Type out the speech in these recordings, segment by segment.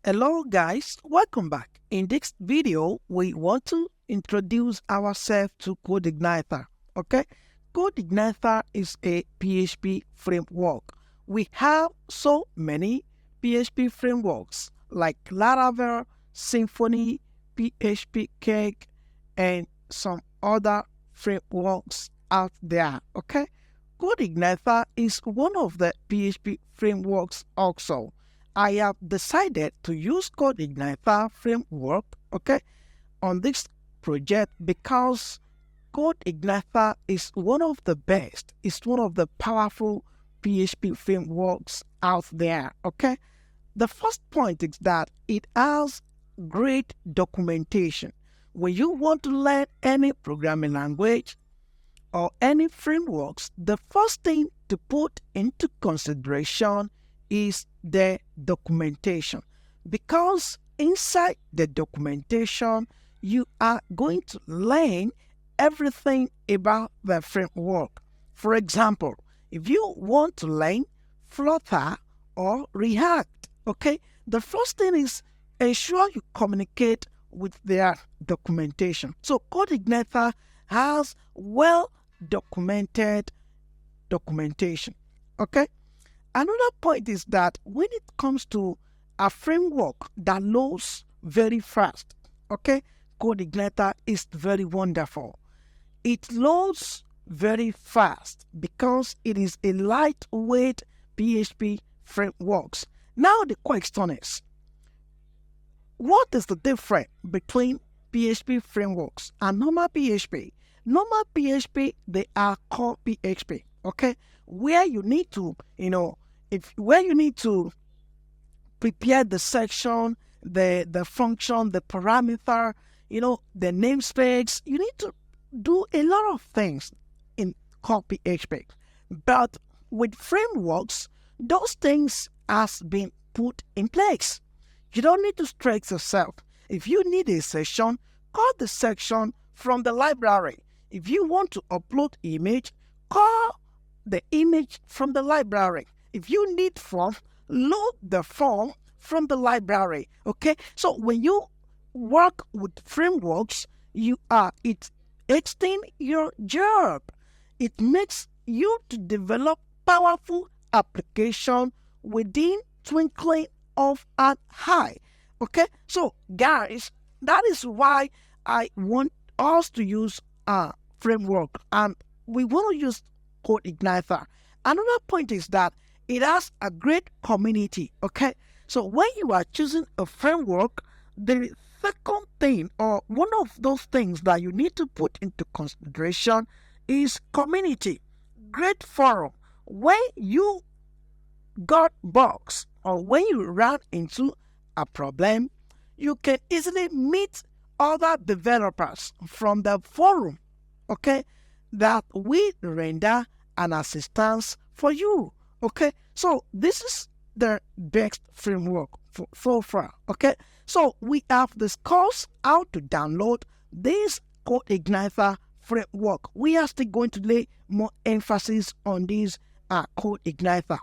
Hello guys, welcome back. In this video, we want to introduce ourselves to CodeIgniter. Okay, CodeIgniter is a PHP framework. We have so many PHP frameworks like Laravel, Symfony, PHP Cake, and some other frameworks out there. Okay, CodeIgniter is one of the PHP frameworks also. I have decided to use CodeIgniter framework, on this project because CodeIgniter is one of the best. It's one of the powerful PHP frameworks out there, The first point is that it has great documentation. When you want to learn any programming language or any frameworks, the first thing to put into consideration is the documentation, because inside the documentation you are going to learn everything about the framework. For example, if you want to learn Flutter or React, the first thing is ensure you communicate with their documentation. So CodeIgniter has well documented documentation. Another point is that when it comes to a framework that loads very fast, CodeIgniter is very wonderful. It loads very fast because it is a lightweight PHP frameworks. Now the question is, what is the difference between PHP frameworks and normal PHP? Normal PHP, they are core PHP, where you need to, where you need to prepare the section, the function, the parameter, the namespace. You need to do a lot of things in core PHP. But with frameworks, those things has been put in place. You don't need to stress yourself. If you need a section, call the section from the library. If you want to upload image, call the image from the library. If you need form, load the form from the library. So when you work with frameworks, it extends your job. It makes you to develop powerful application within twinkling of an eye. So guys, that is why I want us to use a framework, and we want to use CodeIgniter. Another point is that it has a great community. So when you are choosing a framework, the second thing, or one of those things that you need to put into consideration, is community. Great forum. When you got bugs or when you run into a problem, you can easily meet other developers from the forum, that will render an assistance for you. So this is the best framework so far. So we have discussed how to download this CodeIgniter framework. We are still going to lay more emphasis on this CodeIgniter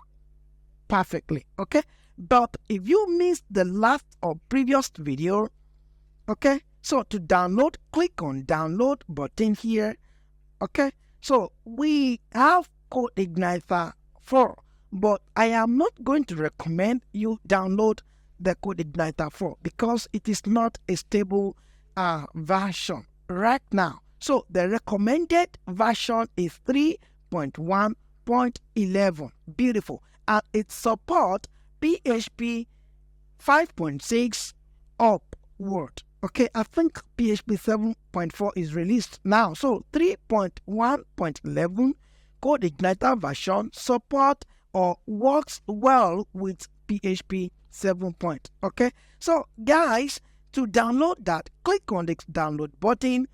perfectly. But if you missed the last or previous video, so to download, click on download button here. So we have CodeIgniter 4, but I am not going to recommend you download the CodeIgniter 4 because it is not a stable version right now. So the recommended version is 3.1.11. Beautiful. And it supports PHP 5.6 upward. I think PHP 7.4 is released now. So 3.1.11 CodeIgniter version support or works well with PHP 7. So guys, to download that, click on the download button.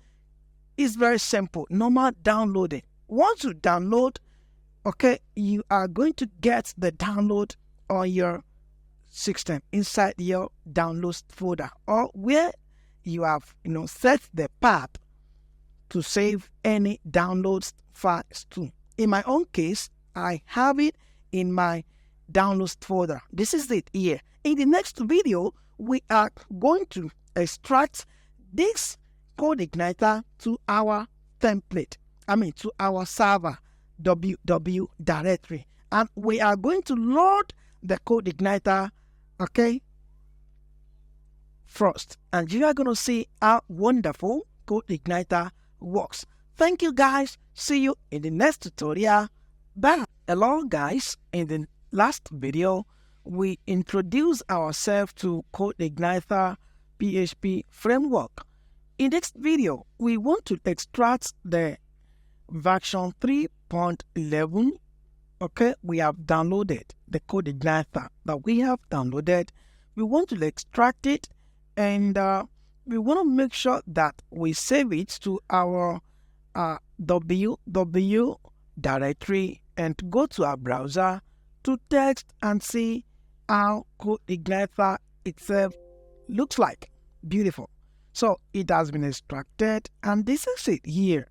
It's very simple, normal downloading. Once you download, you are going to get the download on your system inside your downloads folder, or where you have set the path to save any downloads files to. In my own case, I have it in my downloads folder. This is it here. In the next video, we are going to extract this code igniter to our template, to our server www directory, and we are going to load the code igniter, okay, first, and you are going to see how wonderful code igniter works. Thank you guys. See you in the next tutorial. Bye. Hello guys. In the last video, we introduced ourselves to code igniter PHP framework. In this video, we want to extract the version 3.11. Okay, we have downloaded the code igniter that we have downloaded. We want to extract it, and we want to make sure that we save it to our www directory and go to our browser to test and see how code igniter itself looks like. Beautiful. So it has been extracted, and this is it here.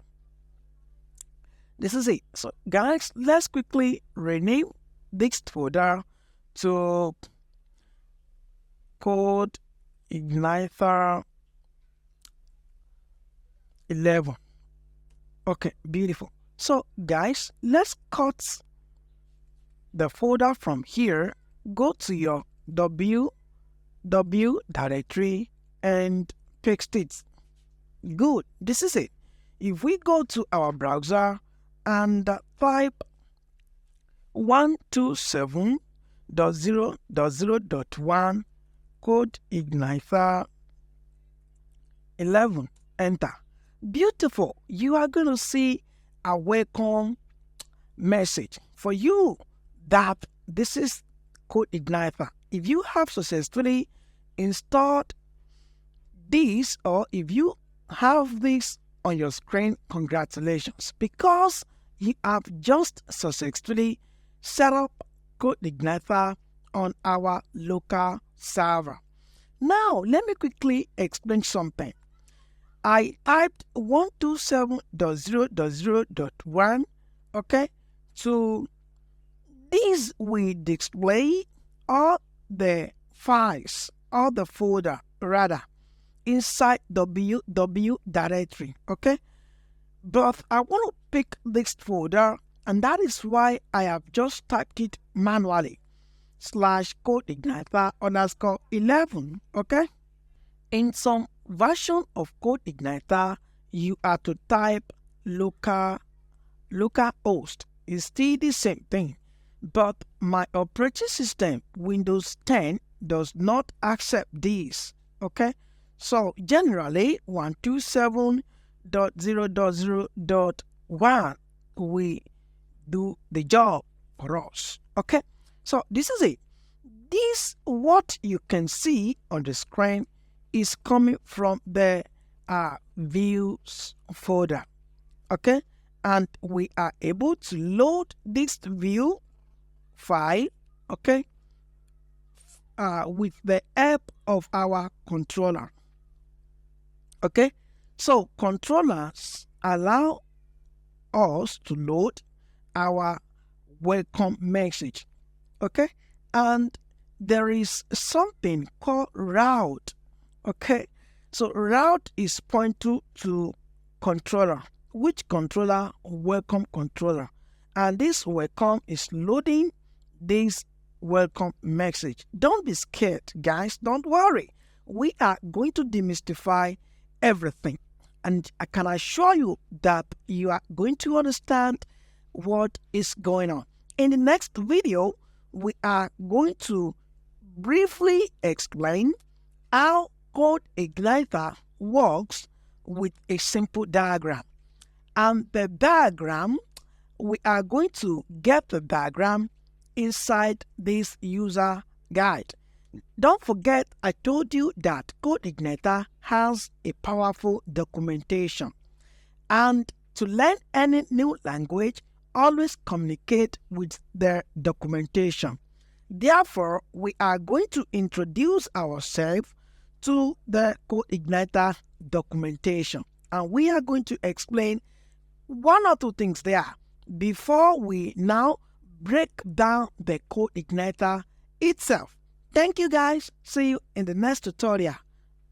This is it. So guys, let's quickly rename this folder to code igniter 11. Okay, beautiful. So guys, let's cut the folder from here, go to your www directory and paste it. Good, this is it. If we go to our browser and type 127.0.0.1 code igniter 11, enter. Beautiful. You are going to see a welcome message for you that this is code igniter. If you have successfully installed this, or if you have this on your screen, congratulations, because you have just successfully set up code igniter on our local server. Now let me quickly explain something. I typed 127.0.0.1, okay, so this will display all the files, all the folder rather, inside www directory, okay, but I want to pick this folder, and that is why I have just typed it manually, /code igniter _11, okay. In some version of code igniter, you are to type localhost. It's still the same thing, but my operating system Windows 10 does not accept this, okay. So generally 127.0.0.1 we do the job for us, okay. So this is it. This, what you can see on the screen, is coming from the views folder, okay, and we are able to load this view file, okay, with the help of our controller, okay. So controllers allow us to load our welcome message, okay, and there is something called route. Okay, so route is pointing to controller. Which controller? Welcome controller. And this welcome is loading this welcome message. Don't be scared, guys. Don't worry. We are going to demystify everything. And I can assure you that you are going to understand what is going on. In the next video, we are going to briefly explain how code igniter works with a simple diagram. And the diagram, we are going to get the diagram inside this user guide. Don't forget, I told you that code igniter has a powerful documentation. And to learn any new language, always communicate with the documentation. Therefore, we are going to introduce ourselves to the code igniter documentation, and we are going to explain one or two things there before we now break down the code igniter itself. Thank you guys. See you in the next tutorial.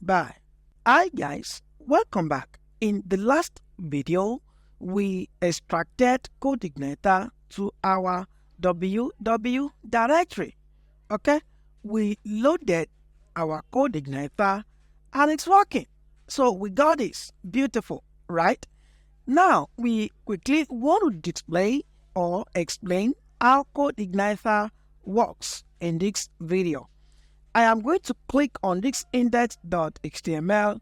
Bye. Hi guys, welcome back. In the last video, we extracted CodeIgniter to our www directory. Okay, we loaded our CodeIgniter and it's working. So we got this. Beautiful, right? Now we quickly want to display or explain how CodeIgniter works in this video. I am going to click on this index.html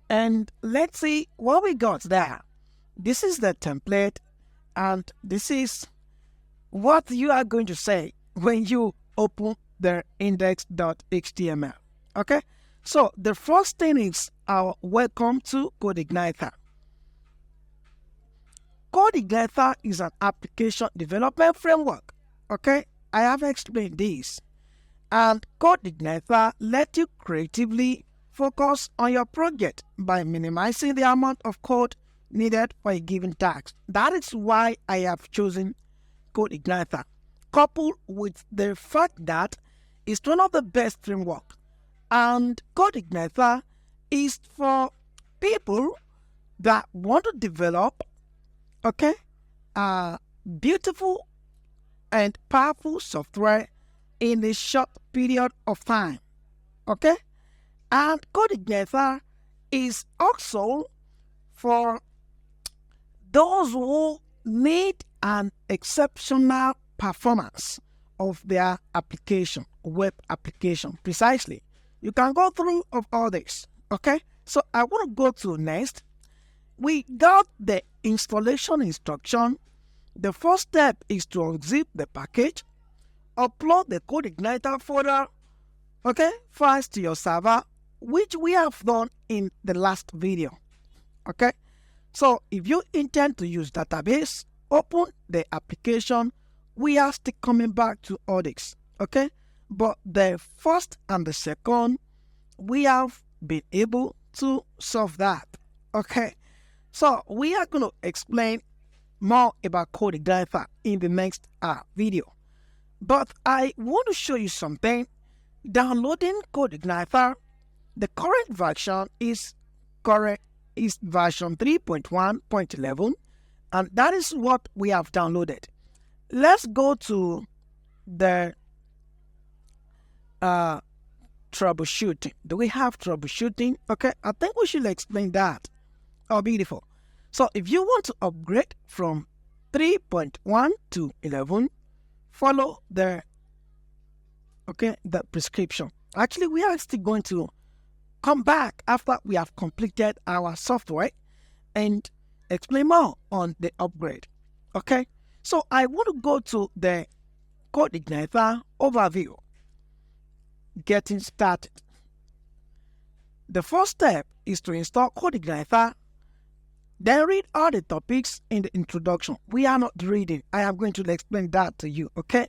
and let's see what we got there. This is the template and this is what you are going to say when you open the index.html. Okay, so the first thing is our welcome to CodeIgniter. CodeIgniter is an application development framework. Okay, I have explained this. And CodeIgniter lets you creatively focus on your project by minimizing the amount of code needed for a given task. That is why I have chosen CodeIgniter, coupled with the fact that it's one of the best frameworks. And CodeIgniter is for people that want to develop, beautiful and powerful software in a short period of time. Okay, and CodeIgniter is also for those who need an exceptional performance of their application, web application. Precisely, you can go through of all this. Okay, so I want to go to next. We got the installation instruction. The first step is to unzip the package, upload the CodeIgniter folder, files to your server, which we have done in the last video. Okay, so if you intend to use database, open the application. We are still coming back to all this. Okay, but the first and the second, we have been able to solve that. Okay, so we are going to explain more about CodeIgniter in the next video. But I want to show you something. Downloading CodeIgniter, the current version is version 3.1.11, and that is what we have downloaded. Let's go to the troubleshooting. Do we have troubleshooting? Okay, I think we should explain that. Oh, beautiful. So if you want to upgrade from 3.1 to 11, follow the prescription. Actually, we are still going to come back after we have completed our software and explain more on the upgrade. Okay, so I want to go to the CodeIgniter overview. Getting started. The first step is to install CodeIgniter. Then read all the topics in the introduction. We are not reading. I am going to explain that to you, okay?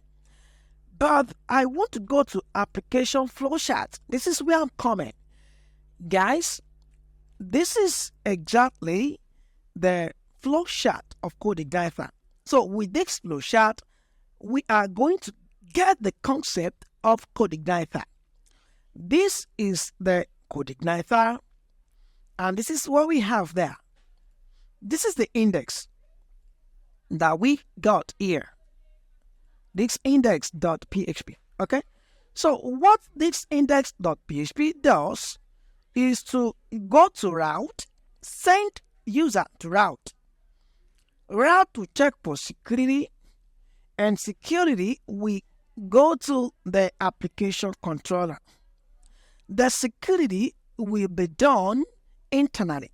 But I want to go to application flowchart. This is where I'm coming. Guys, this is exactly the flowchart of CodeIgniter. So with this flowchart, we are going to get the concept of CodeIgniter. This is the CodeIgniter, and this is what we have there. This is the index that we got here. This index.php. Okay, so what this index.php does is to go to route, send user to route to check for security, and security we go to the application controller. The security will be done internally,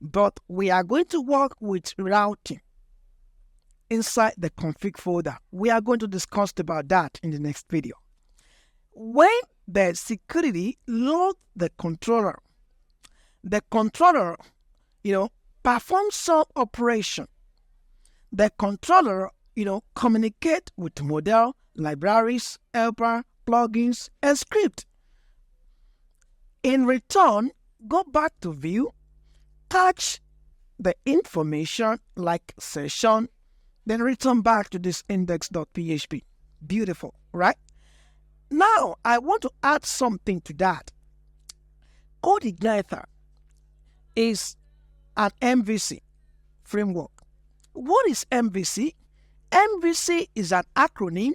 but we are going to work with routing inside the config folder. We are going to discuss about that in the next video. When the security loads the controller performs some operation. The controller, communicate with model, libraries, helper, plugins, and script. In return, go back to view, catch the information like session, then return back to this index.php. Beautiful, right? Now, I want to add something to that. CodeIgniter is an MVC framework. What is MVC? MVC is an acronym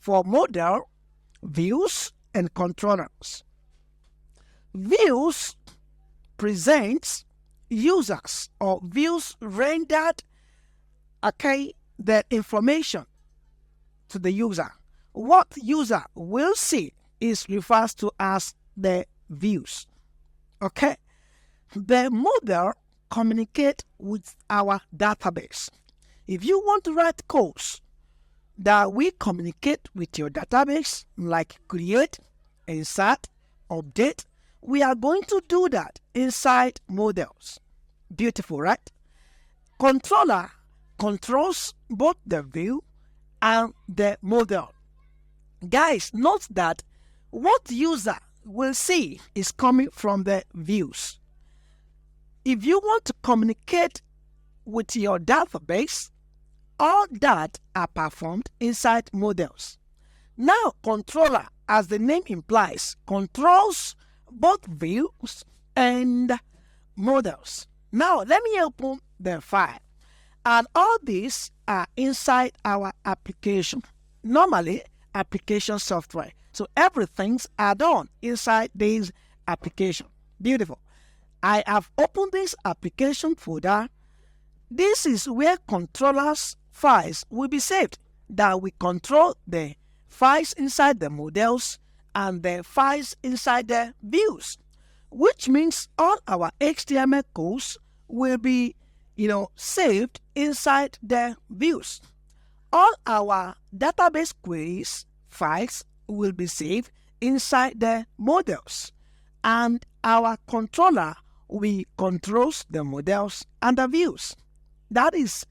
for model, views, and controllers. Views presents users or views rendered the information to the user. What user will see is referred to as the views. Okay, the model communicate with our database. If you want to write codes that we communicate with your database, like create, insert, update, we are going to do that inside models. Beautiful, right? Controller controls both the view and the model. Guys, note that what user will see is coming from the views. If you want to communicate with your database, all that are performed inside models. Now, controller, as the name implies, controls both views and models. Now, let me open the file. And all these are inside our application. Normally, application software. So everything's are done inside this application. Beautiful. I have opened this application folder. This is where controllers files will be saved. That we control the files inside the models and the files inside the views, which means all our HTML codes will be, saved inside the views. All our database queries files will be saved inside the models, and our controller will controls the models and the views. That is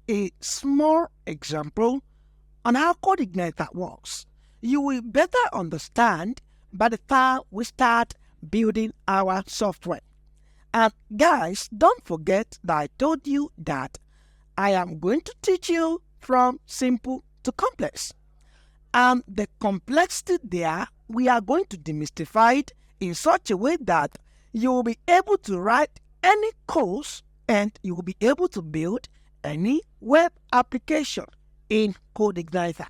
a small example on how CodeIgniter works. You will better understand by the time we start building our software. And guys, don't forget that I told you that I am going to teach you from simple to complex. And the complexity there, we are going to demystify it in such a way that you will be able to write any course and you will be able to build any web application in CodeIgniter.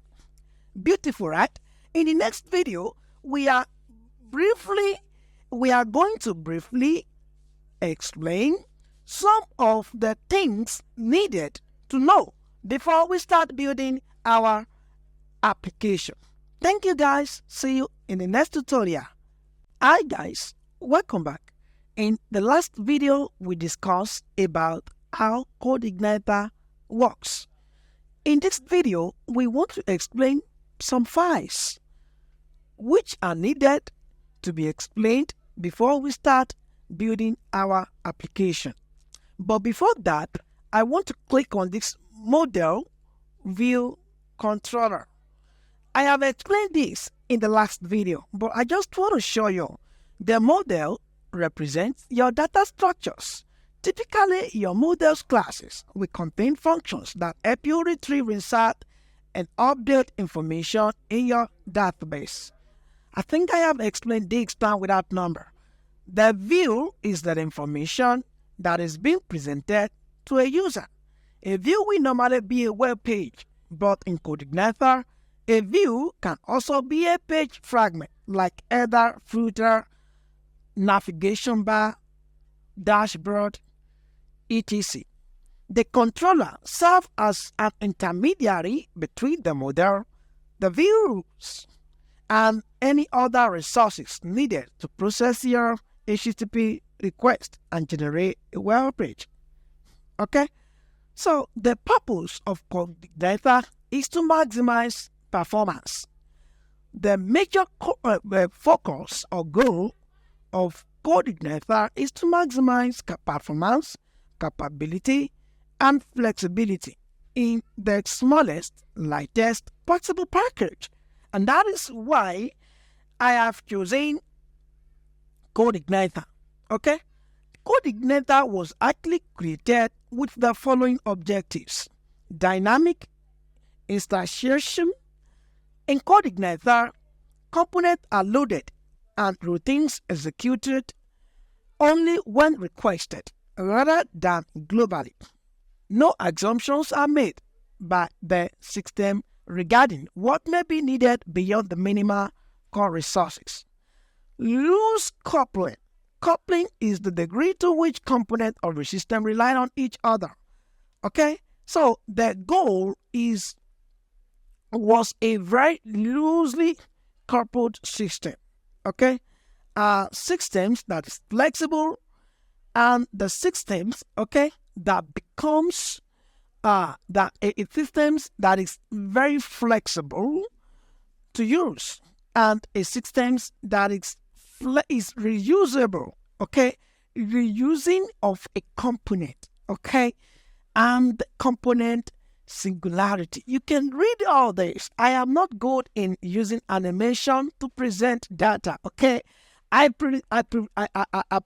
Beautiful, right? In the next video, we are going to briefly explain some of the things needed to know before we start building our application. Thank you guys. See you in the next tutorial. Hi guys, welcome back. In the last video, we discussed about how CodeIgniter works. In this video, we want to explain some files which are needed to be explained before we start building our application. But before that, I want to click on this model view controller. I have explained this in the last video, but I just want to show you the model represents your data structures. Typically, your models classes will contain functions that help you retrieve, insert, and update information in your database. I think I have explained this time without number. The view is the information that is being presented to a user. A view will normally be a web page, but in CodeIgniter, a view can also be a page fragment like header, footer, navigation bar, dashboard, etc. The controller serves as an intermediary between the model, the views, and any other resources needed to process your HTTP request and generate a web page. Okay? So the purpose of CodeIgniter is to maximize performance. The major focus or goal of CodeIgniter is to maximize performance, capability, and flexibility in the smallest, lightest possible package. And that is why I have chosen CodeIgniter. Okay? CodeIgniter was actually created with the following objectives: dynamic instantiation. In CodeIgniter, Components are loaded and routines executed only when requested, rather than globally. No assumptions are made by the system regarding what may be needed beyond the minimal core resources. Loose coupling. Coupling is the degree to which components of the system rely on each other. Okay? So the goal was a very loosely coupled system. Okay? Systems that is flexible, and the systems, okay, that becomes systems that is very flexible to use, and a systems that is reusable, okay, reusing of a component, okay, and component singularity. You can read all this. I am not good in using animation to present data, okay. I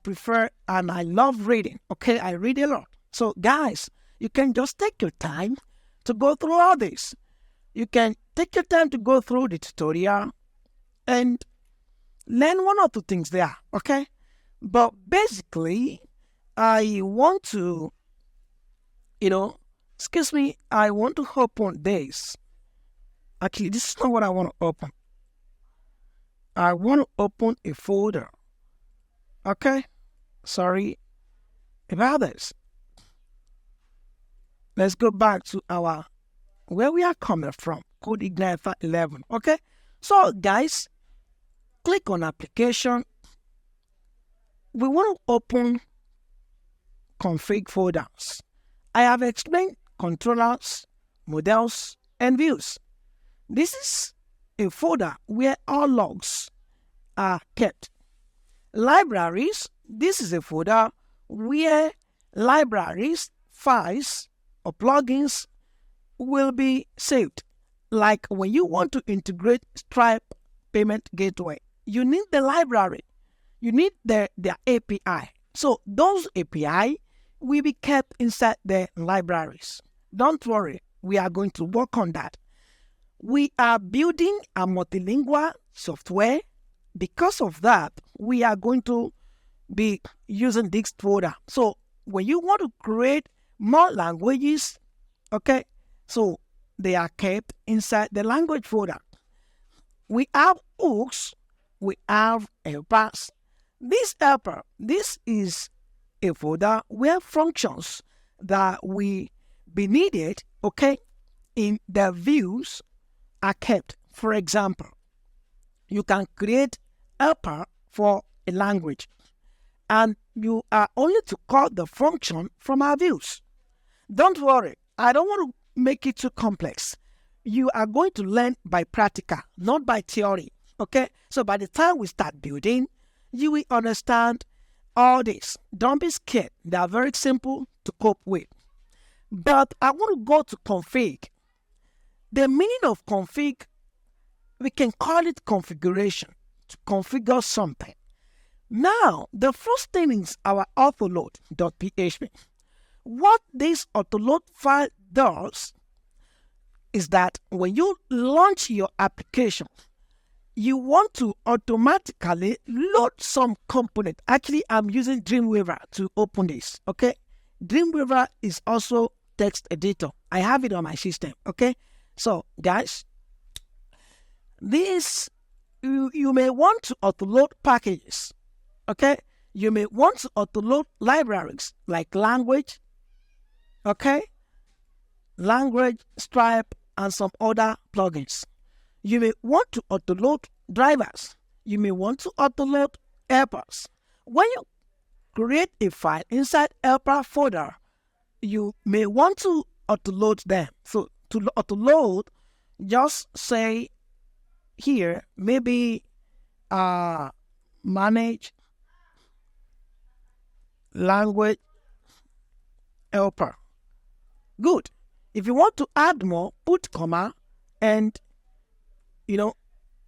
prefer and I love reading, okay. I read a lot. So guys, you can just take your time to go through all this. You can take your time to go through the tutorial and learn one or two things there, okay. But basically, I want to, I want to open this. Actually, this is not what I want to open. I want to open a folder. Okay? Sorry about this. Let's go back to where we are coming from, CodeIgniter 11. Okay? So, guys, click on Application. We want to open config folders. I have explained controllers, models, and views. This is a folder where all logs are kept. Libraries, this is a folder where libraries, files, or plugins will be saved. Like when you want to integrate Stripe payment gateway, you need the library. You need their API. So those API will be kept inside the libraries. Don't worry, we are going to work on that. We are building a multilingual software. Because of that, we are going to be using this folder. So when you want to create more languages, okay, so they are kept inside the language folder. We have hooks, we have helpers. This helper, this is a folder where functions that will be needed, okay, in the views are kept. For example, you can create helper for a language, and you are only to call the function from our views. Don't worry, I don't want to make it too complex. You are going to learn by practical, not by theory, okay? So by the time we start building, you will understand all this. Don't be scared. They are very simple to cope with. But I want to go to config. The meaning of config, we can call it configuration, to configure something. Now, the first thing is our autoload.php. What this autoload file does is that when you launch your application, you want to automatically load some component. Actually, I'm using Dreamweaver to open this, okay? Dreamweaver is also text editor. I have it on my system, okay? So, guys, this, you may want to autoload packages, okay? You may want to autoload libraries like language, okay? Language, Stripe, and some other plugins. You may want to autoload drivers. You may want to autoload helpers. When you create a file inside helper folder, you may want to autoload them. So to autoload, just say here, maybe manage language helper. Good. If you want to add more, put comma and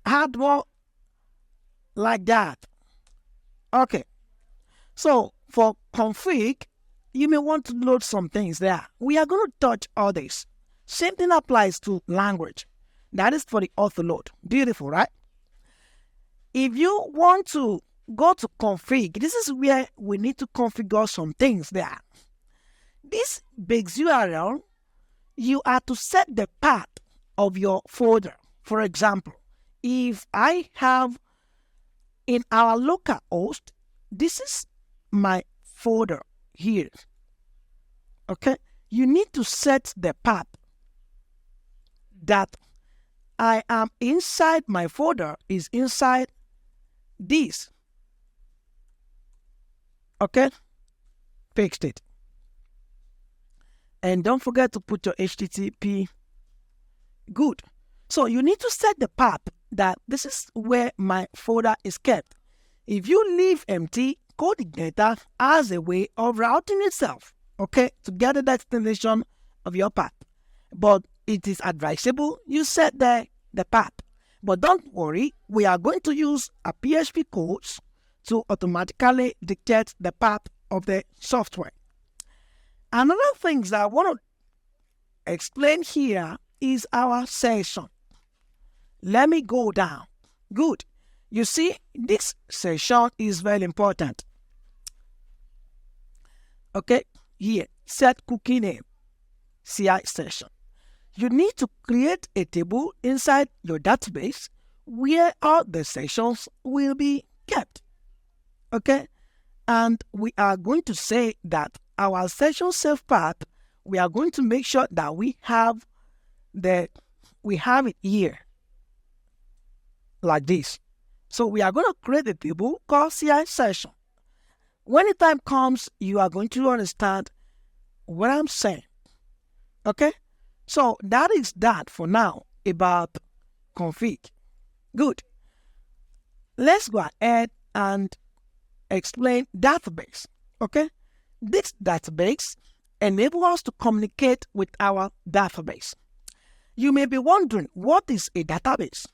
add more like that. Okay. So for config, you may want to load some things there. We are going to touch all this. Same thing applies to language. That is for the autoload. Beautiful, right? If you want to go to config, this is where we need to configure some things there. This base URL, you are to set the path of your folder. For example, if I have in our local host, this is my folder here. Okay, you need to set the path that I am inside my folder is inside this. Okay, fixed it. And don't forget to put your HTTP. Good. So you need to set the path that this is where my folder is kept. If you leave empty, CodeIgniter has a way of routing itself, okay, to get the destination of your path. But it is advisable you set the path. But don't worry, we are going to use a PHP codes to automatically dictate the path of the software. Another thing that I want to explain here is our session. Let me go down. Good. You see, this session is very important. Okay, here, set cookie name, CI session. You need to create a table inside your database where all the sessions will be kept. Okay, and we are going to say that our session save path, we are going to make sure that we have it here like this. So we are going to create a table called CI session. When the time comes, you are going to understand what I'm saying. Okay, so that is that for now about config. Good. Let's go ahead and explain database. Okay, this database enables us to communicate with our database. You may be wondering, what is a database?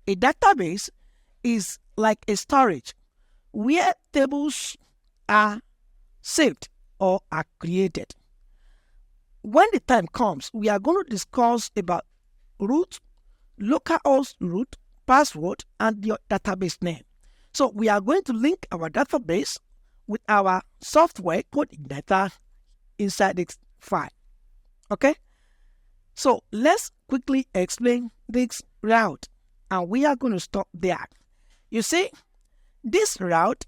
A database is like a storage where tables are saved or are created. When the time comes, we are going to discuss about root, localhost root, password, and your database name. So we are going to link our database with our software CodeIgniter inside this file. Okay? So let's quickly explain this route, and we are going to stop there. You see, this route,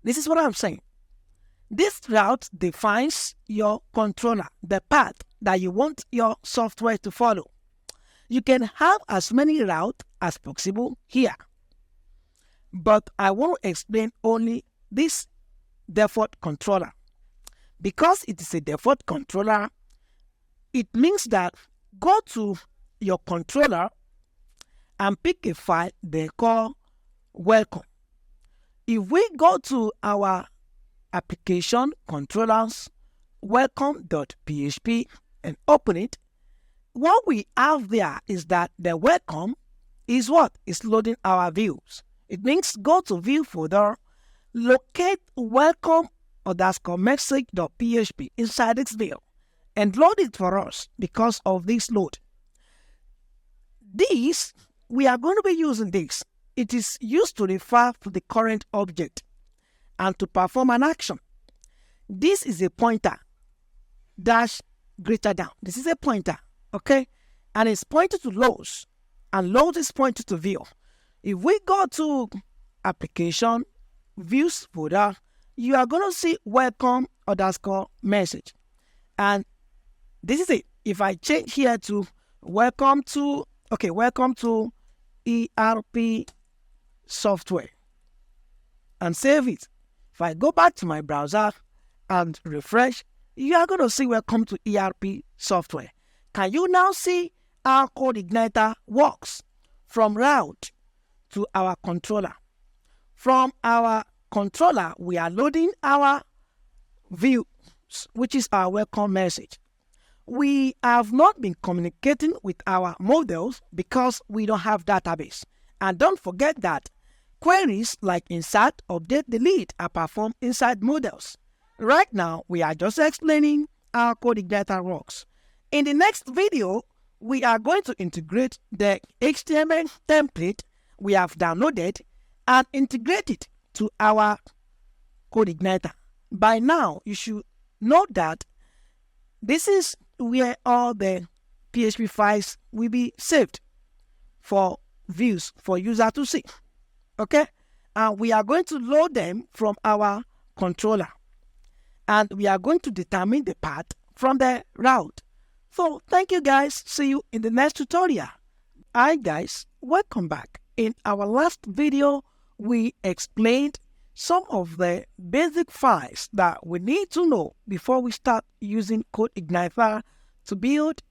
this is what I'm saying. This route defines your controller, the path that you want your software to follow. You can have as many routes as possible here, but I want to explain only this default controller. Because it is a default controller, it means that go to your controller and pick a file they call welcome. If we go to our application controllers welcome.php and open it, what we have there is that the welcome is what is loading our views. It means go to view folder, locate welcome _message.php inside this view and load it for us because of this load. This, we are going to be using this. It is used to refer to the current object and to perform an action. This is a pointer dash greater than. This is a pointer, okay? And it's pointed to loads, and load is pointed to view. If we go to application, views folder, you are going to see welcome _message. And this is it. If I change here to welcome to ERP software and save it. If I go back to my browser and refresh, you are going to see welcome to ERP software. Can you now see how CodeIgniter works from route to our controller? From our controller, we are loading our views, which is our welcome message. We have not been communicating with our models because we don't have database. And don't forget that queries like insert, update, delete are performed inside models. Right now, we are just explaining how CodeIgniter works. In the next video, we are going to integrate the HTML template we have downloaded and integrated to our CodeIgniter. By now, you should know that this is where all the PHP files will be saved for views for user to see. Okay, and we are going to load them from our controller, and we are going to determine the path from the route. So thank you guys. See you in the next tutorial. Hi guys, welcome back. In our last video, we explained some of the basic files that we need to know before we start using CodeIgniter to build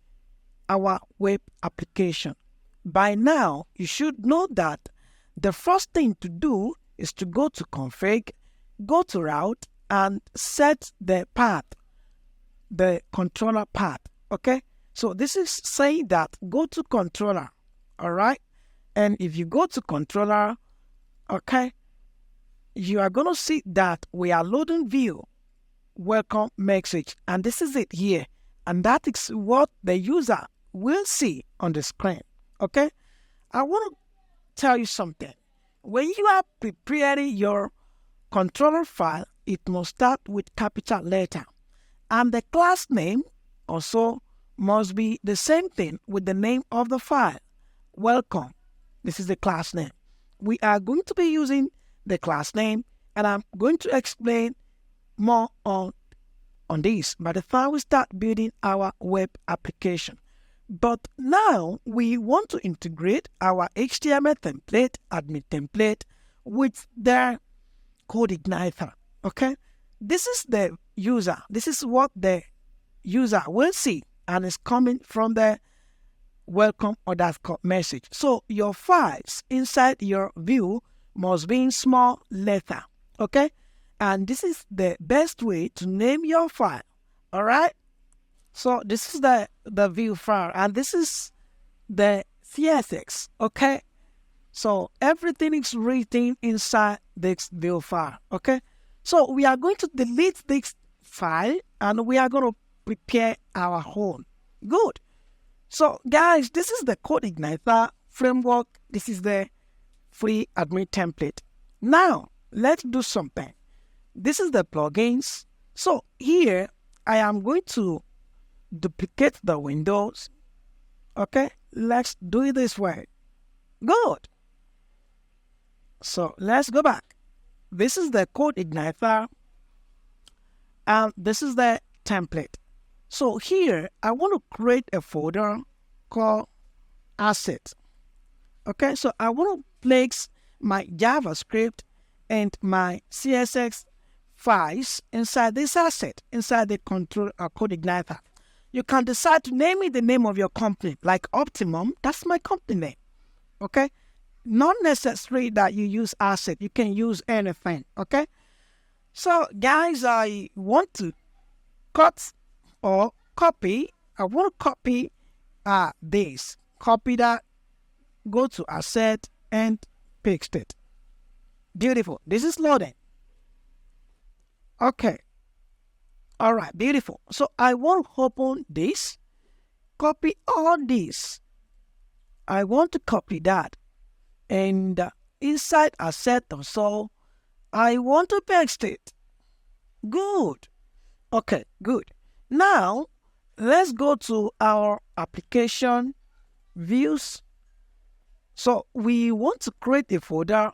our web application. By now, you should know that the first thing to do is to go to config, go to route, and set the path, the controller path. Okay, so this is saying that go to controller. All right, and if you go to controller, okay, you are going to see that we are loading view welcome message, and this is it here, and that is what the user will see on the screen. Okay, I want to tell you something. When you are preparing your controller file, it must start with capital letter, and the class name also must be the same thing with the name of the file. Welcome. This is the class name. We are going to be using the class name, and I'm going to explain more on this by the time we start building our web application. But now we want to integrate our HTML template, admin template, with the CodeIgniter. Okay, this is the user. This is what the user will see, and it's coming from the welcome underscore message. So your files inside your view must be in small letter. Okay, and this is the best way to name your file. All right. So this is the view file, and this is the CSX. Okay, so everything is written inside this view file. Okay, so we are going to delete this file, and we are going to prepare our own. Good. So guys, this is the CodeIgniter framework. This is the free admin template. Now let's do something. This is the plugins. So here I am going to duplicate the windows. Okay, let's do it this way. Good. So let's go back. This is the CodeIgniter, and this is the template. So here I want to create a folder called asset. Okay, so I want to place my JavaScript and my CSS files inside this asset, inside the CodeIgniter. You can decide to name it the name of your company, like Optimum. That's my company name. Okay, not necessary that you use asset. You can use anything. Okay, so guys, I want to cut or copy. I want to copy this. Copy that. Go to asset and paste it. Beautiful. This is loading. Okay. All right, beautiful. So I want to open this, copy all this. I want to copy that, and inside asset also, I want to paste it. Good. Okay, good. Now let's go to our application views. So we want to create a folder.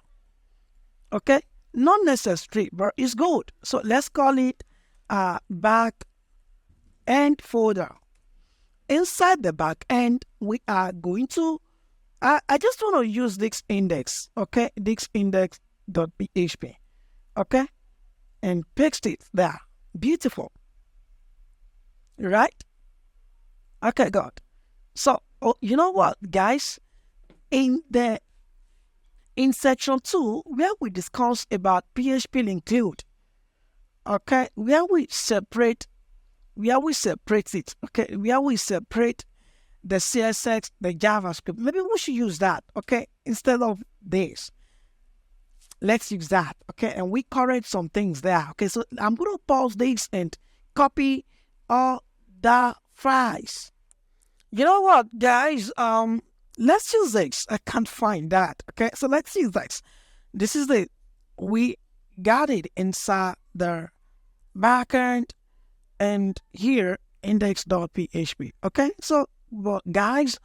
Okay, not necessary, but it's good. So let's call it back end folder. Inside the back end, we are going to I just want to use this index. Okay, this index.php. Okay, and paste it there. Beautiful. Right? Okay, good. So you know what, guys? In section 2, where we discuss about PHP include, okay, where we separate it, okay, where we separate the CSS, the JavaScript. Maybe we should use that, okay, instead of this. Let's use that, okay, and we correct some things there. Okay, so I'm going to pause this and copy all the files. You know what, guys? let's use this. I can't find that. Okay, so let's use this. This is we got it inside the backend and here index.php. Okay, so but guys,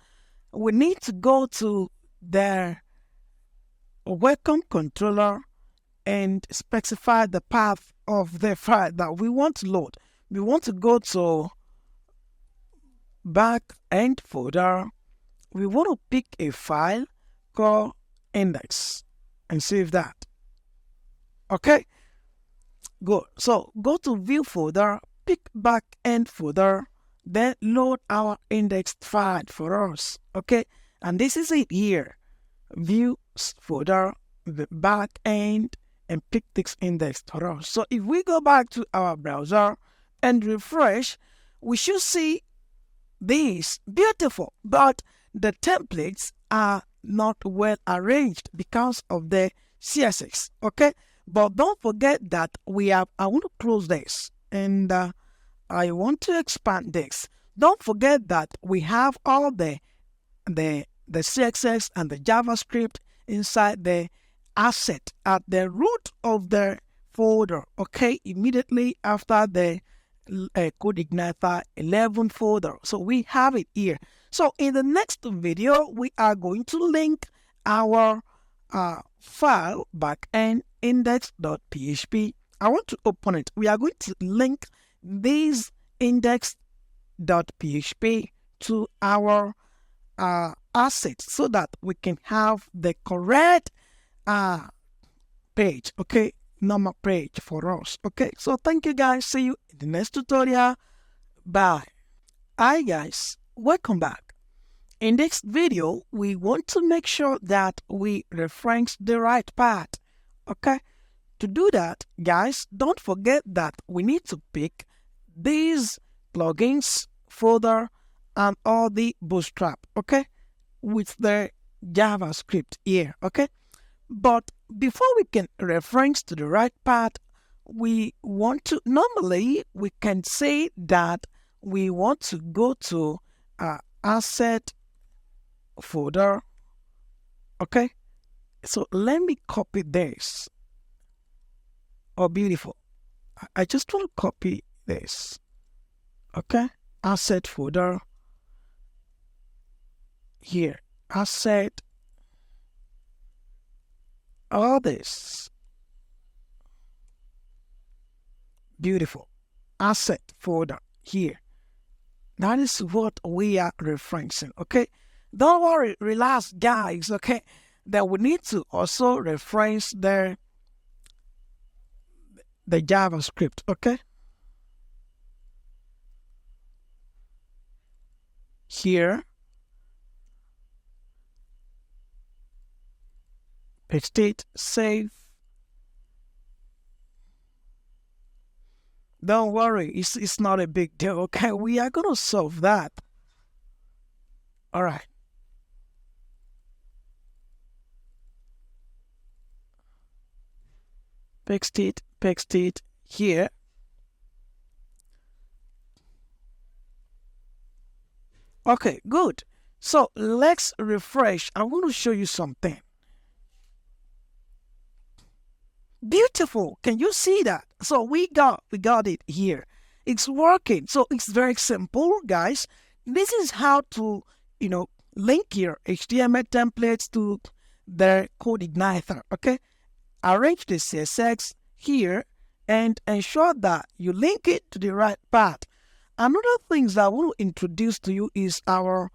we need to go to the welcome controller and specify the path of the file that we want to load. We want to go to backend folder. We want to pick a file called index and save that. Okay, good. So go to view folder, pick backend folder, then load our indexed file for us. Okay, and this is it here. View folder, the backend, and pick this index for us. So if we go back to our browser and refresh, we should see this beautiful, but the templates are not well arranged because of the CSS. Okay, but don't forget that we have, I want to close this and I want to expand this. Don't forget that we have all the CSS and the JavaScript inside the asset at the root of the folder. Okay, immediately after the CodeIgniter 11 folder. So we have it here. So in the next video, we are going to link our file backend index.php. I want to open it. We are going to link this index.php to our assets so that we can have the correct page, okay, normal page for us. Okay, so thank you guys. See you in the next tutorial. Bye. Hi guys, welcome back. In this video, we want to make sure that we reference the right path. Okay, to do that, guys, don't forget that we need to pick these plugins folder and all the bootstrap, okay, with the JavaScript here. Okay, but before we can reference to the right path, we want to, normally we can say that we want to go to asset folder. Okay, so let me copy this. Oh, beautiful. I just want to copy this. Okay, asset folder here, asset, all this. Beautiful. Asset folder here. That is what we are referencing. Okay, don't worry, relax guys. Okay, that we need to also reference the JavaScript. Okay, here, paste it, save. Don't worry, it's not a big deal. Okay, we are gonna solve that. All right. Paste it here. Okay, good. So let's refresh. I want to show you something. Beautiful. Can you see that? So we got it here. It's working. So it's very simple, guys. This is how to, link your HTML templates to the CodeIgniter. Okay, arrange the CSS here and ensure that you link it to the right path. Another thing that I want to introduce to you is our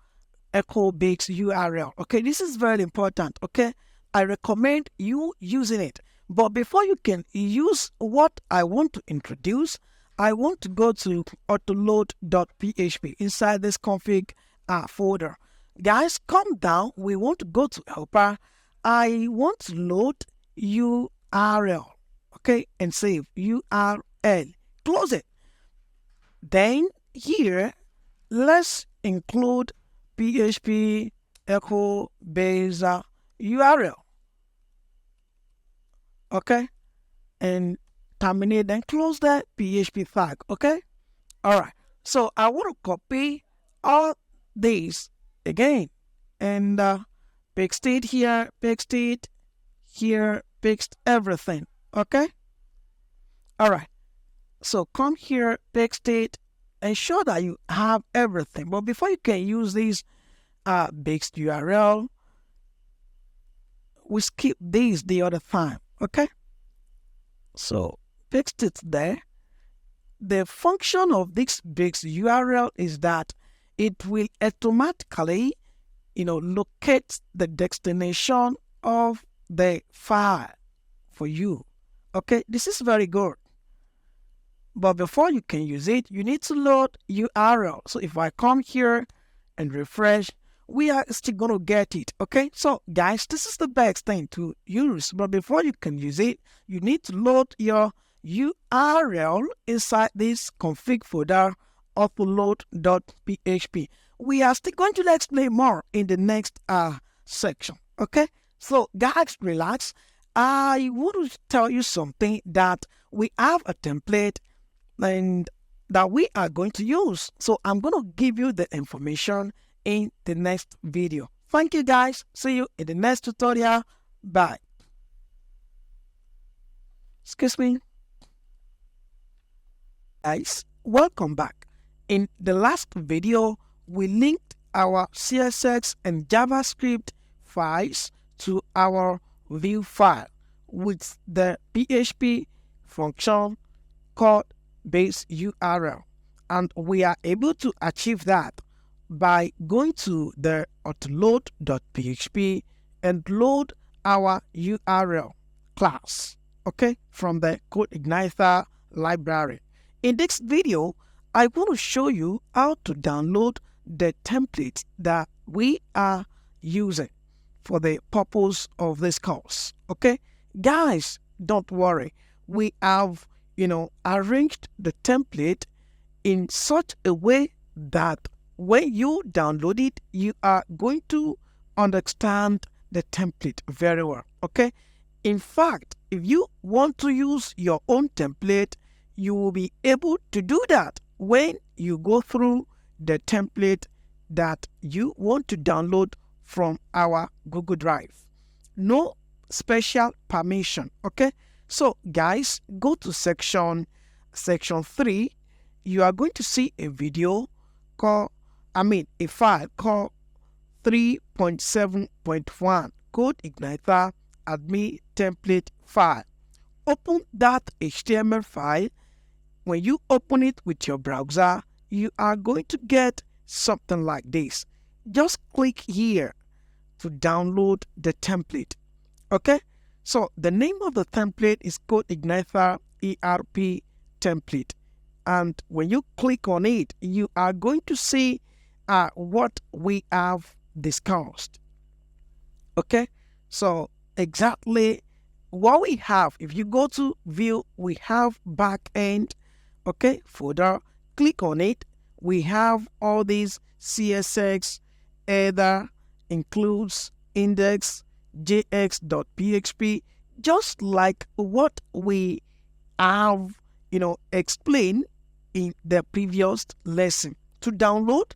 echo-based URL. Okay, this is very important. Okay, I recommend you using it. But before you can use what I want to introduce, I want to go to autoload.php inside this config folder. Guys, come down. We want to go to helper. I want to load URL. Okay, and save URL. Close it. Then here, let's include PHP echo base URL. Okay, and terminate and close that PHP tag. Okay, all right. So I want to copy all these again and paste it here, paste it here, paste everything. Okay. All right. So come here, paste it, ensure that you have everything. But before you can use this paste URL, we skip this the other time. Okay. So paste it there. The function of this paste URL is that it will automatically, locate the destination of the file for you. Okay, this is very good. But before you can use it, you need to load URL. So if I come here and refresh, we are still going to get it. Okay, so guys, this is the best thing to use. But before you can use it, you need to load your URL inside this config folder upload.php. We are still going to explain more in the next section. Okay, so guys, relax. I want to tell you something that we have a template and that we are going to use. So I'm going to give you the information in the next video. Thank you guys. See you in the next tutorial. Bye. Excuse me. Guys, welcome back. In the last video, we linked our CSS and JavaScript files to our view file with the PHP function called base URL, and we are able to achieve that by going to the authload.php and load our URL class, okay, from the CodeIgniter library. In this video, I want to show you how to download the template that we are using for the purpose of this course. Okay, guys, don't worry. We have, arranged the template in such a way that when you download it, you are going to understand the template very well. Okay, in fact, if you want to use your own template, you will be able to do that when you go through the template that you want to download from our Google Drive. No special permission. Okay, so guys, go to section 3. You are going to see a video a file called 3.7.1 CodeIgniter admin template file. Open that HTML file. When you open it with your browser, you are going to get something like this. Just click here to download the template. Okay, so the name of the template is CodeIgniter ERP template, and when you click on it, you are going to see what we have discussed. Okay, so exactly what we have. If you go to view, we have backend, okay, folder. Click on it. We have all these CSS, header, includes, index, jx.php, just like what we have, explained in the previous lesson. To download,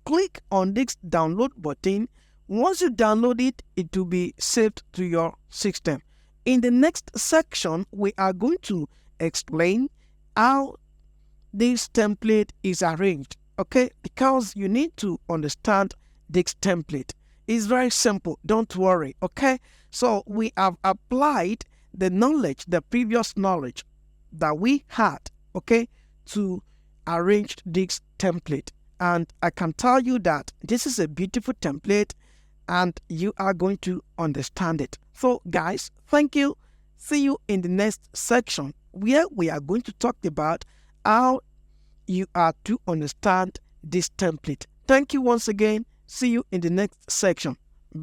click on this download button. Once you download it, it will be saved to your system. In the next section, we are going to explain how this template is arranged, okay? Because you need to understand this template. It's very simple, don't worry, okay? So we have applied the knowledge, the previous knowledge that we had, okay, to arrange this template. And I can tell you that this is a beautiful template and you are going to understand it. So guys, thank you. See you in the next section where we are going to talk about how you are to understand this template. Thank you once again. See you in the next section.